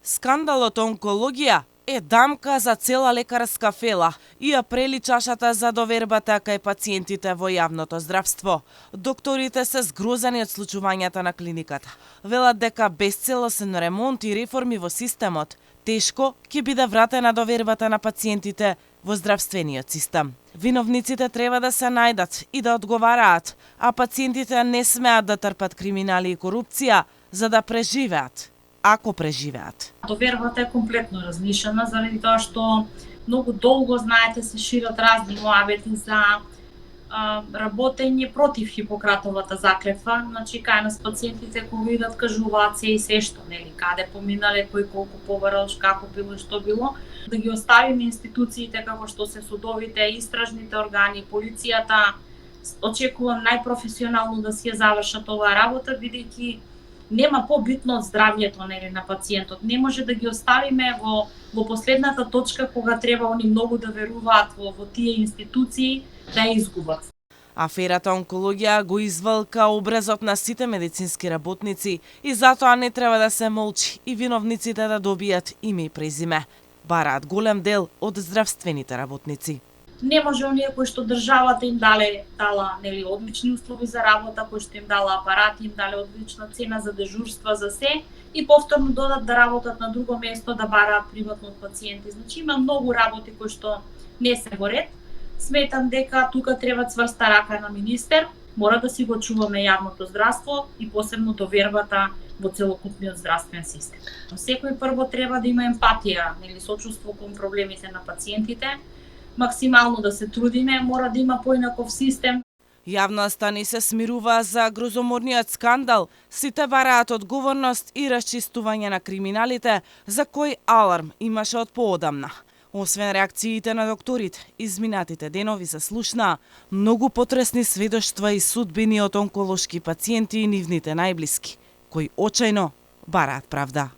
Скандалот онкологија е дамка за цела лекарска фела и ја прели чашата за довербата кај пациентите во јавното здравство. Докторите се згрозени од случувањата на клиниката. Велат дека без целосен ремонт и реформи во системот, тешко ќе биде вратена довербата на пациентите во здравствениот систем. Виновниците треба да се најдат и да одговараат, а пациентите не смеат да трпат криминали и корупција за да преживеат. Ако преживеат. Довербата е комплетно различена заради тоа што многу долго, знаете, се шират разни муабети за работење против Хипократовата заклетва. Значи, кај нас пациентите кога идат кажуваат се и се што, нели, каде поминале, кој колку побарал, како било и што било. Да ги оставиме институциите како што се судовите, истражните органи, полицијата. Очекувам најпрофесионално да си ја завршат оваа работа, бидејќи нема побитно од здравјето, нели, на пациентот. Не може да ги оставиме во последната точка кога треба они многу да веруваат во тие институции да ја изгубат. Аферата онкологија го извалка образот на сите медицински работници и затоа не треба да се молчи и виновниците да добијат име и презиме. Бараат голем дел од здравствените работници. Не може оние кои што државата им дала нели одлични услови за работа, кои што им дала апарати, им дали одлична цена за дежурства, за се, и повторно додат да работат на друго место, да бараат приватно од пациенти. Значи има многу работи кои што не се во ред. Сметам дека тука треба цврста рака на министер, мора да си го чуваме јавното здравство и посебно довербата во целокупниот здравствен систем. Секој прво треба да има емпатија, нели сочувство кон проблемите на пациентите, максимално да се трудиме, мора да има поинаков систем. Јавноста ни се смирува за грозоморниот скандал, сите бараат одговорност и расчистување на криминалите, за кој аларм имаше од поодамна. Освен реакциите на докторите, изминатите денови се слушнаа многу потресни сведоштва и судбини од онколошки пациенти и нивните најблиски, кои очајно бараат правда.